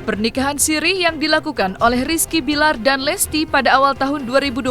Pernikahan siri yang dilakukan oleh Rizky Bilar dan Lesti pada awal tahun 2021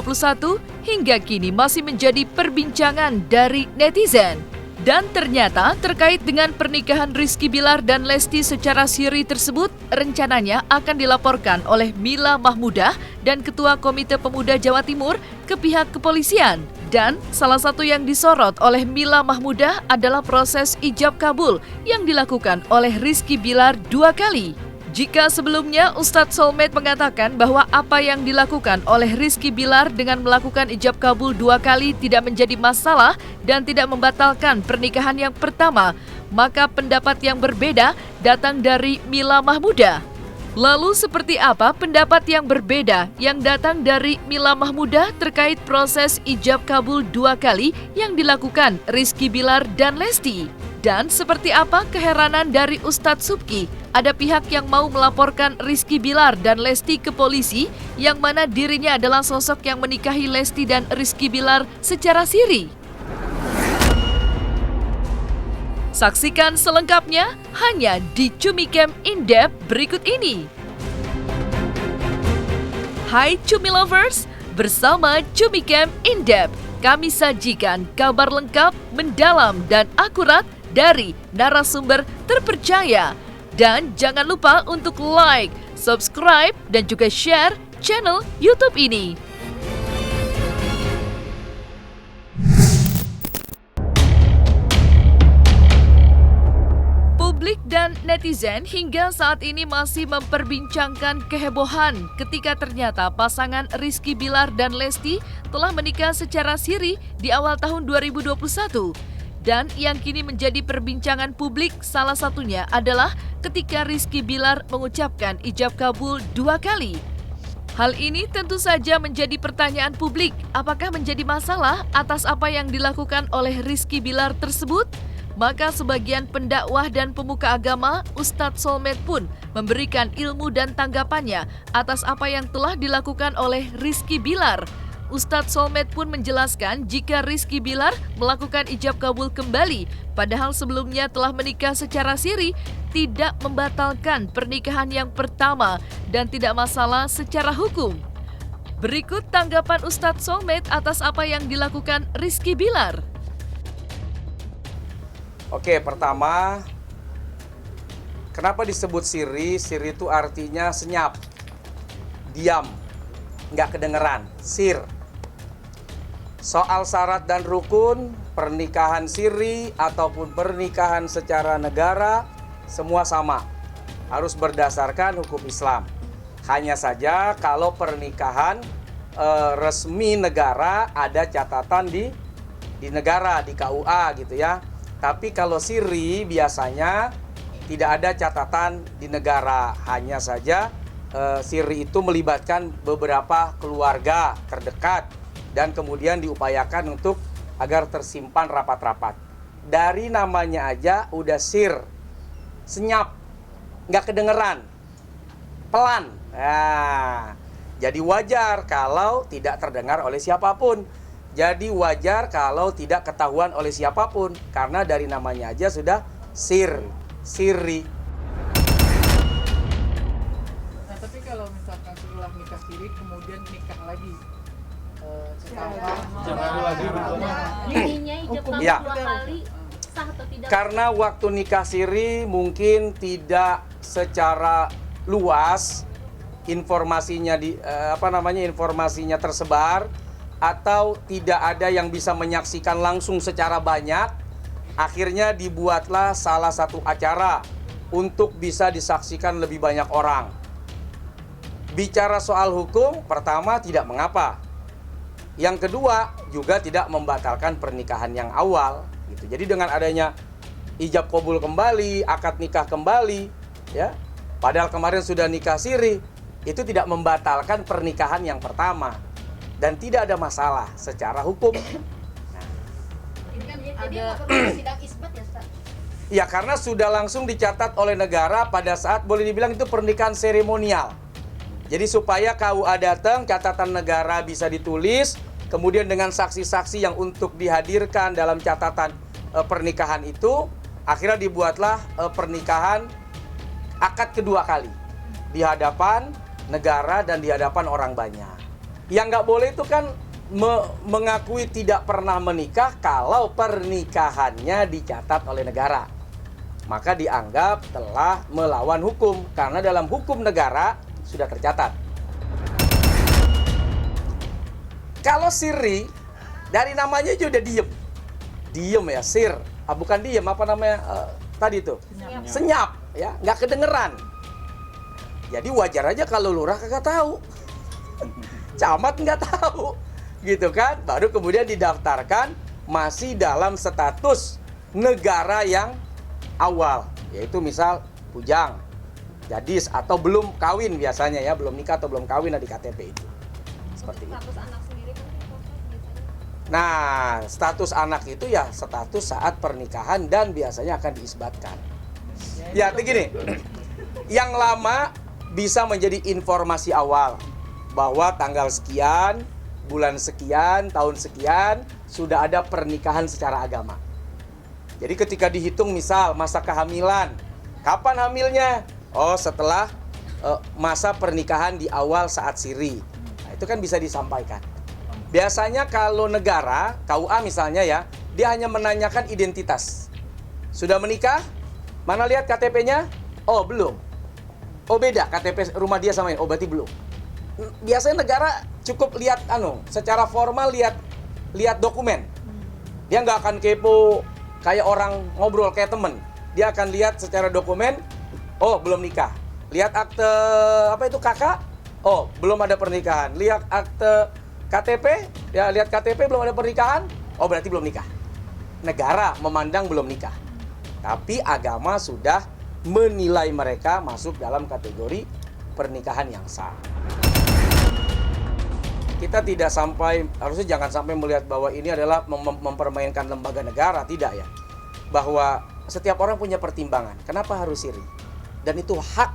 hingga kini masih menjadi perbincangan dari netizen. Dan ternyata terkait dengan pernikahan Rizky Bilar dan Lesti secara siri tersebut, rencananya akan dilaporkan oleh Mila Mahmudah dan Ketua Komite Pemuda Jawa Timur ke pihak kepolisian. Dan salah satu yang disorot oleh Mila Mahmudah adalah proses ijab kabul yang dilakukan oleh Rizky Bilar 2 kali. Jika sebelumnya Ustadz Soulmate mengatakan bahwa apa yang dilakukan oleh Rizky Bilar dengan melakukan ijab kabul 2 kali tidak menjadi masalah dan tidak membatalkan pernikahan yang pertama, maka pendapat yang berbeda datang dari Mila Mahmudah. Lalu seperti apa pendapat yang berbeda yang datang dari Mila Mahmudah terkait proses ijab kabul 2 kali yang dilakukan Rizky Bilar dan Lesti? Dan seperti apa keheranan dari Ustadz Subki? Ada pihak yang mau melaporkan Rizky Bilar dan Lesti ke polisi, yang mana dirinya adalah sosok yang menikahi Lesti dan Rizky Bilar secara siri. Saksikan selengkapnya hanya di Cumicam In-Depth berikut ini. Hai Cumi Lovers, bersama Cumicam In-Depth, kami sajikan kabar lengkap, mendalam, dan akurat dari narasumber terpercaya. Dan jangan lupa untuk like, subscribe, dan juga share channel YouTube ini. Publik dan netizen hingga saat ini masih memperbincangkan kehebohan ketika ternyata pasangan Rizky Bilar dan Lesti telah menikah secara siri di awal tahun 2021. Dan yang kini menjadi perbincangan publik salah satunya adalah ketika Rizky Bilar mengucapkan ijab kabul 2 kali. Hal ini tentu saja menjadi pertanyaan publik, apakah menjadi masalah atas apa yang dilakukan oleh Rizky Bilar tersebut? Maka sebagian pendakwah dan pemuka agama, Ustadz Soulmate pun memberikan ilmu dan tanggapannya atas apa yang telah dilakukan oleh Rizky Bilar. Ustadz Soulmate pun menjelaskan jika Rizky Bilar melakukan ijab kabul kembali, padahal sebelumnya telah menikah secara siri, tidak membatalkan pernikahan yang pertama dan tidak masalah secara hukum. Berikut tanggapan Ustadz Soulmate atas apa yang dilakukan Rizky Bilar. Oke, pertama, kenapa disebut siri? Siri itu artinya senyap, diam, nggak kedengeran, sir. Soal syarat dan rukun, pernikahan siri ataupun pernikahan secara negara, semua sama. Harus berdasarkan hukum Islam. Hanya saja kalau pernikahan resmi negara ada catatan di negara, di KUA gitu ya. Tapi kalau siri biasanya tidak ada catatan di negara. Hanya saja siri itu melibatkan beberapa keluarga terdekat dan kemudian diupayakan untuk agar tersimpan rapat-rapat. Dari namanya aja udah sir, senyap, nggak kedengeran, pelan. Nah, jadi wajar kalau tidak terdengar oleh siapapun. Jadi wajar kalau tidak ketahuan oleh siapapun. Karena dari namanya aja sudah sir, siri. Nah, tapi kalau misalkan setelah nikah siri kemudian nikah lagi, Ininya ijab kabul Ya. 2 kali sah atau tidak? Karena waktu nikah siri mungkin tidak secara luas informasinya informasinya tersebar atau tidak ada yang bisa menyaksikan langsung secara banyak. Akhirnya dibuatlah salah satu acara untuk bisa disaksikan lebih banyak orang. Bicara soal hukum, pertama tidak mengapa. Yang kedua, juga tidak membatalkan pernikahan yang awal gitu. Jadi dengan adanya ijab kabul kembali, akad nikah kembali, ya. Padahal kemarin sudah nikah siri, itu tidak membatalkan pernikahan yang pertama dan tidak ada masalah secara hukum. Jadi ada sidang isbat ya, Ustaz? Ya, karena sudah langsung dicatat oleh negara pada saat boleh dibilang itu pernikahan seremonial. Jadi supaya KUA datang, catatan negara bisa ditulis, kemudian dengan saksi-saksi yang untuk dihadirkan dalam catatan pernikahan itu, akhirnya dibuatlah pernikahan akad kedua kali. di hadapan negara dan di hadapan orang banyak. Yang nggak boleh itu kan mengakui tidak pernah menikah kalau pernikahannya dicatat oleh negara. Maka dianggap telah melawan hukum karena dalam hukum negara sudah tercatat. Kalau siri, dari namanya aja udah diem. Diem ya, sir. Bukan diem, apa namanya tadi itu? Senyap, ya, nggak kedengeran. Jadi wajar aja kalau lurah kagak tahu. Camat nggak tahu. Gitu kan, baru kemudian didaftarkan masih dalam status negara yang awal, yaitu misal bujang, gadis atau belum kawin biasanya ya, belum nikah atau belum kawin di KTP itu. Seperti itu. Status anak sendiri kan biasanya. Nah, status anak itu ya status saat pernikahan dan biasanya akan diisbatkan. Ya, begini. Yang lama bisa menjadi informasi awal bahwa tanggal sekian, bulan sekian, tahun sekian sudah ada pernikahan secara agama. Jadi ketika dihitung misal masa kehamilan, kapan hamilnya? Oh, setelah masa pernikahan di awal saat siri. Nah, itu kan bisa disampaikan. Biasanya kalau negara, KUA misalnya ya, dia hanya menanyakan identitas. Sudah menikah? Mana lihat KTP-nya? Oh, belum. Oh, beda KTP rumah dia sama ini. Oh, berarti belum. Biasanya negara cukup lihat secara formal lihat dokumen. Dia nggak akan kepo kayak orang ngobrol kayak temen. Dia akan lihat secara dokumen, oh belum nikah. Lihat akte kakak, oh belum ada pernikahan. Lihat akte KTP, ya lihat KTP belum ada pernikahan, oh berarti belum nikah. Negara memandang belum nikah. Tapi agama sudah menilai mereka masuk dalam kategori pernikahan yang sah. Kita tidak harusnya jangan sampai melihat bahwa ini adalah mempermainkan lembaga negara, tidak ya. Bahwa setiap orang punya pertimbangan, kenapa harus siri? Dan itu hak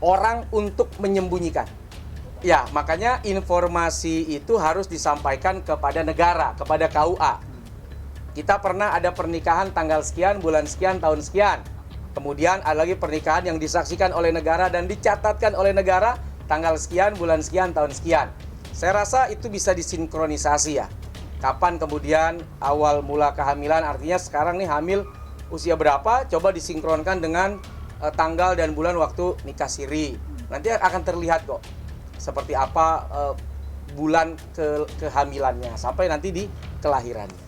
orang untuk menyembunyikan. Ya, makanya informasi itu harus disampaikan kepada negara, kepada KUA. Kita pernah ada pernikahan tanggal sekian, bulan sekian, tahun sekian. Kemudian ada lagi pernikahan yang disaksikan oleh negara dan dicatatkan oleh negara tanggal sekian, bulan sekian, tahun sekian. Saya rasa itu bisa disinkronisasi ya. Kapan kemudian awal mula kehamilan, artinya sekarang nih hamil usia berapa, coba disinkronkan dengan tanggal dan bulan waktu nikah siri. Nanti akan terlihat kok seperti apa bulan kehamilannya sampai nanti di kelahirannya.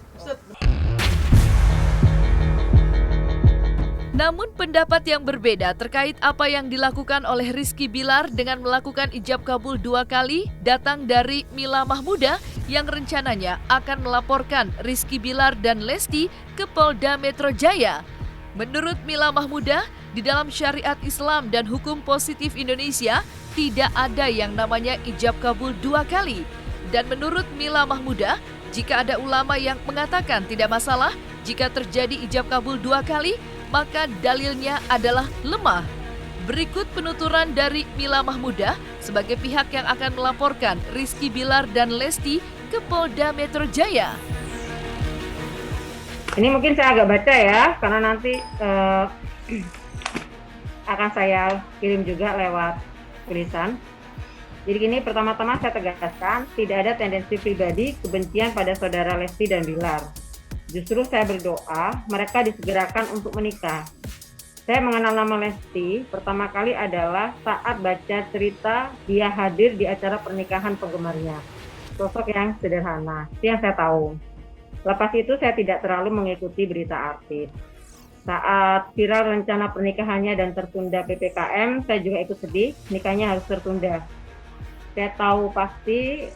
Namun pendapat yang berbeda terkait apa yang dilakukan oleh Rizky Bilar dengan melakukan ijab kabul 2 kali datang dari Mila Mahmuda yang rencananya akan melaporkan Rizky Bilar dan Lesti ke Polda Metro Jaya. Menurut Mila Mahmuda, di dalam syariat Islam dan hukum positif Indonesia tidak ada yang namanya ijab kabul 2 kali. Dan menurut Mila Mahmuda, jika ada ulama yang mengatakan tidak masalah jika terjadi ijab kabul 2 kali, maka dalilnya adalah lemah. Berikut penuturan dari Mila Mahmuda sebagai pihak yang akan melaporkan Rizky Bilar dan Lesti ke Polda Metro Jaya. Ini mungkin saya agak baca ya, karena nanti akan saya kirim juga lewat tulisan. Jadi gini, pertama-tama saya tegaskan, tidak ada tendensi pribadi kebencian pada saudara Lesti dan Bilar. Justru saya berdoa mereka disegerakan untuk menikah. Saya mengenal nama Lesti pertama kali adalah saat baca cerita dia hadir di acara pernikahan penggemarnya. Sosok yang sederhana, itu yang saya tahu. Lepas itu saya tidak terlalu mengikuti berita artis. Saat viral rencana pernikahannya dan tertunda PPKM, saya juga ikut sedih, nikahnya harus tertunda. Saya tahu pasti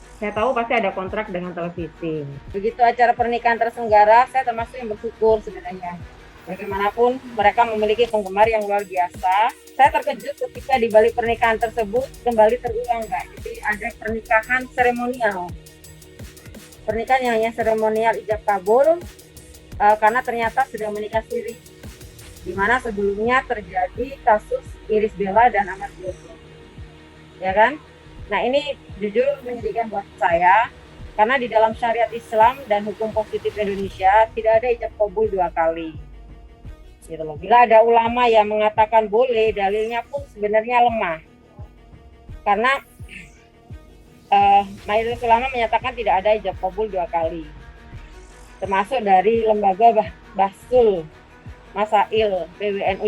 ada kontrak dengan televisi. Begitu acara pernikahan terselenggara, saya termasuk yang bersyukur sebenarnya. Bagaimanapun mereka memiliki penggemar yang luar biasa. Saya terkejut ketika di balik pernikahan tersebut kembali terulang, Kak. Jadi ada pernikahan seremonial. Pernikahan yang hanya seremonial ijab kabul karena ternyata sudah menikah siri. Di mana sebelumnya terjadi kasus Iris Bella dan Ahmad Dhani. Ya kan? Nah, ini jujur menyedihkan buat saya karena di dalam syariat Islam dan hukum positif Indonesia tidak ada ijab kabul 2 kali. Gitu loh. Bila ada ulama yang mengatakan boleh, dalilnya pun sebenarnya lemah. karena mayoritas ulama menyatakan tidak ada ijab kabul 2 kali, termasuk dari lembaga Bahsul Masail PWNU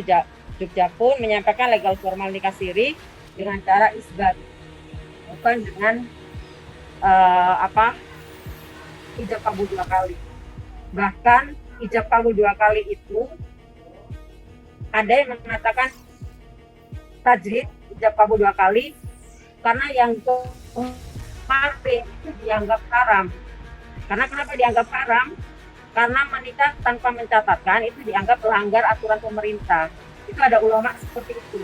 Jogja pun menyampaikan legal formal nikah siri dengan cara isbat, bukan dengan ijab kabul 2 kali. Bahkan ijab kabul 2 kali itu ada yang mengatakan tajrid ijab kabul 2 kali karena yang kemarin itu dianggap haram. Karena kenapa dianggap haram? Karena menikah tanpa mencatatkan itu dianggap melanggar aturan pemerintah. Itu ada ulama seperti itu.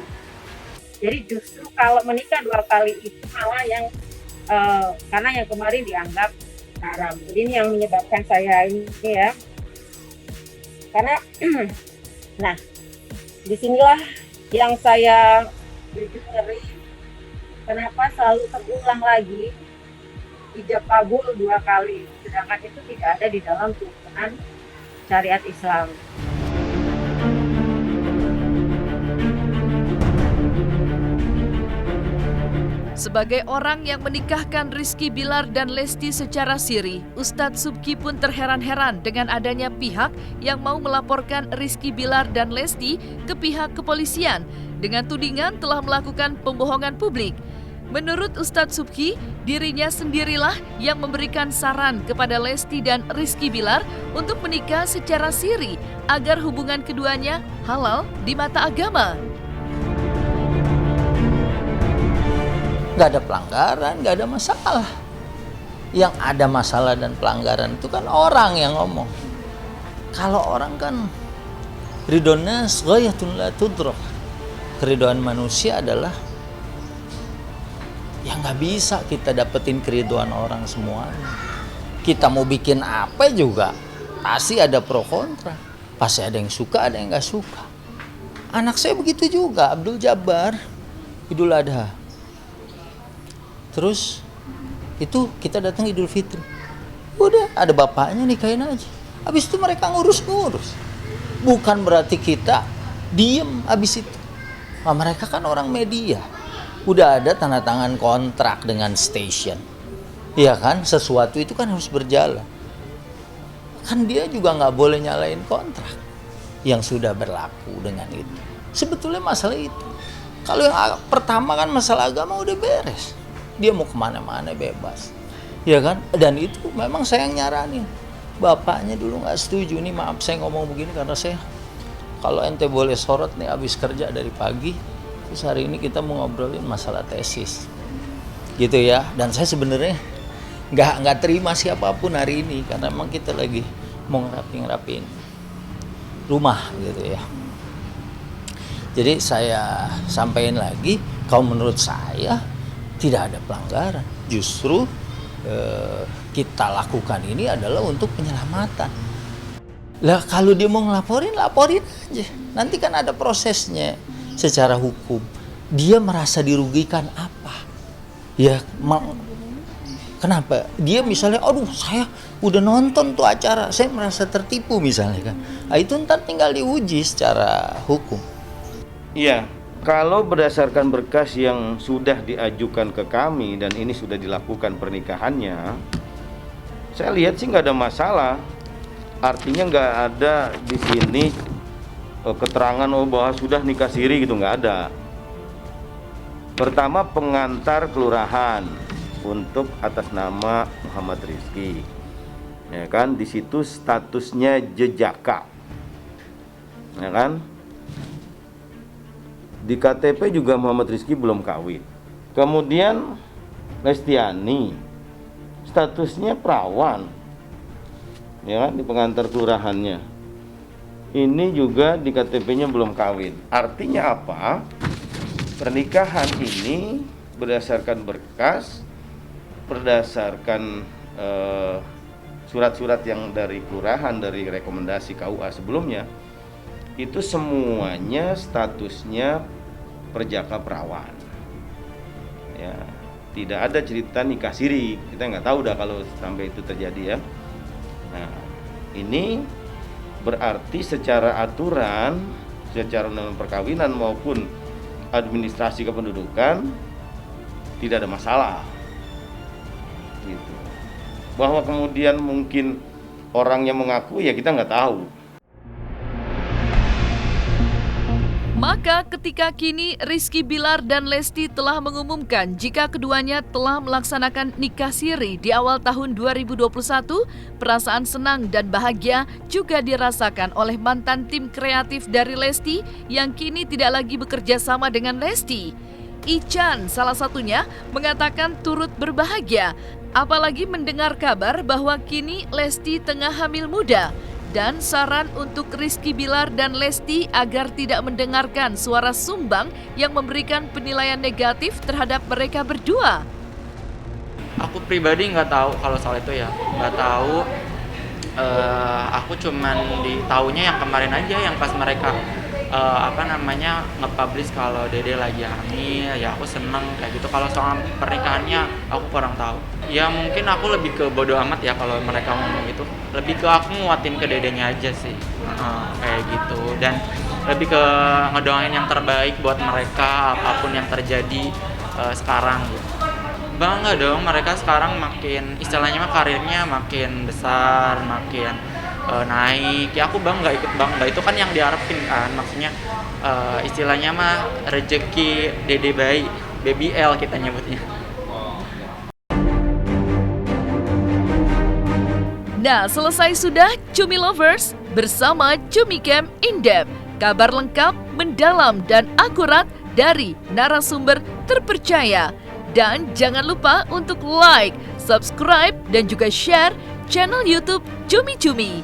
Jadi justru kalau menikah 2 kali itu malah yang karena yang kemarin dianggap haram. Jadi ini yang menyebabkan saya ini ya. Karena nah, disinilah yang saya ngeri, kenapa selalu terulang lagi ijab kabul 2 kali, sedangkan itu tidak ada di dalam tuntunan syariat Islam. Sebagai orang yang menikahkan Rizky Bilar dan Lesti secara siri, Ustadz Subki pun terheran-heran dengan adanya pihak yang mau melaporkan Rizky Bilar dan Lesti ke pihak kepolisian dengan tudingan telah melakukan pembohongan publik. Menurut Ustadz Subki, dirinya sendirilah yang memberikan saran kepada Lesti dan Rizky Bilar untuk menikah secara siri agar hubungan keduanya halal di mata agama. Nggak ada pelanggaran, nggak ada masalah. Yang ada masalah dan pelanggaran itu kan orang yang ngomong. Kalau orang kan ridhon nas ghayatun la tudrak. Keridhaan manusia adalah yang nggak bisa kita dapetin keridhaan orang semuanya. Kita mau bikin apa juga pasti ada pro kontra. Pasti ada yang suka, ada yang nggak suka. Anak saya begitu juga, Abdul Jabbar, Idul Adha. Terus itu kita datang Idul Fitri, udah ada bapaknya nikahin aja. Habis itu mereka ngurus-ngurus. Bukan berarti kita diem habis itu. Nah, mereka kan orang media, udah ada tanda tangan kontrak dengan station, iya kan? Sesuatu itu kan harus berjalan. Kan dia juga nggak boleh nyalain kontrak yang sudah berlaku dengan itu. Sebetulnya masalah itu. Kalau yang pertama kan masalah agama udah beres. Dia mau kemana-mana bebas, ya kan? Dan itu memang saya yang nyaranin. Bapaknya dulu nggak setuju. Nih maaf saya ngomong begini karena saya, kalau ente boleh sorot nih abis kerja dari pagi, terus hari ini kita mau ngobrolin masalah tesis, gitu ya. Dan saya sebenarnya nggak terima siapapun hari ini karena memang kita lagi mau ngerapin rumah, gitu ya. Jadi saya sampaikan lagi, kalau menurut saya tidak ada pelanggaran. Justru kita lakukan ini adalah untuk penyelamatan. Lah kalau dia mau ngelaporin, laporin aja. Nanti kan ada prosesnya secara hukum. Dia merasa dirugikan apa? Ya, kenapa? Dia misalnya, aduh saya udah nonton tuh acara, saya merasa tertipu misalnya kan. Nah, itu ntar tinggal diuji secara hukum. Iya. Kalau berdasarkan berkas yang sudah diajukan ke kami dan ini sudah dilakukan pernikahannya, saya lihat sih nggak ada masalah. Artinya nggak ada di sini keterangan bahwa sudah nikah siri gitu, nggak ada. Pertama, pengantar kelurahan untuk atas nama Muhammad Rizky, ya kan? Di situ statusnya jejaka, ya kan? Di KTP juga Muhammad Rizky belum kawin. Kemudian Lestiani statusnya perawan, ya kan, di pengantar kelurahannya. Ini juga di KTP-nya belum kawin. Artinya apa? Pernikahan ini berdasarkan berkas, berdasarkan surat-surat yang dari kelurahan, dari rekomendasi KUA sebelumnya, itu semuanya statusnya perjaka perawan, ya, tidak ada cerita nikah siri. Kita nggak tahu dah kalau sampai itu terjadi ya. Nah, ini berarti secara aturan, secara undang perkawinan maupun administrasi kependudukan, tidak ada masalah. Gitu. Bahwa kemudian mungkin orangnya mengaku, ya kita nggak tahu. Maka ketika kini Rizky Bilar dan Lesti telah mengumumkan jika keduanya telah melaksanakan nikah siri di awal tahun 2021, perasaan senang dan bahagia juga dirasakan oleh mantan tim kreatif dari Lesti yang kini tidak lagi bekerja sama dengan Lesti. Ichan salah satunya mengatakan turut berbahagia, apalagi mendengar kabar bahwa kini Lesti tengah hamil muda. Dan saran untuk Rizky Bilar dan Lesti agar tidak mendengarkan suara sumbang yang memberikan penilaian negatif terhadap mereka berdua. Aku pribadi nggak tahu kalau soal itu ya, nggak tahu. Aku cuman taunya yang kemarin aja, yang pas mereka nge-publish kalau Dede lagi hamil, ya aku seneng kayak gitu. Kalau soal pernikahannya aku kurang tahu. Ya mungkin aku lebih ke bodo amat ya kalau mereka ngomong gitu. Lebih ke aku nguatin ke Dedenya aja sih, kayak gitu. Dan lebih ke ngedoain yang terbaik buat mereka apapun yang terjadi sekarang gitu. Bangga dong, mereka sekarang makin istilahnya karirnya makin besar, makin naik. Ya aku bangga, ikut bangga. Itu kan yang diharapin kan, maksudnya istilahnya mah rezeki Dede bayi, baby L kita nyebutnya. Nah, selesai sudah Cumi Lovers bersama Cumi Camp In-Depth. Kabar lengkap, mendalam, dan akurat dari narasumber terpercaya. Dan jangan lupa untuk like, subscribe, dan juga share channel YouTube Cumi Cumi.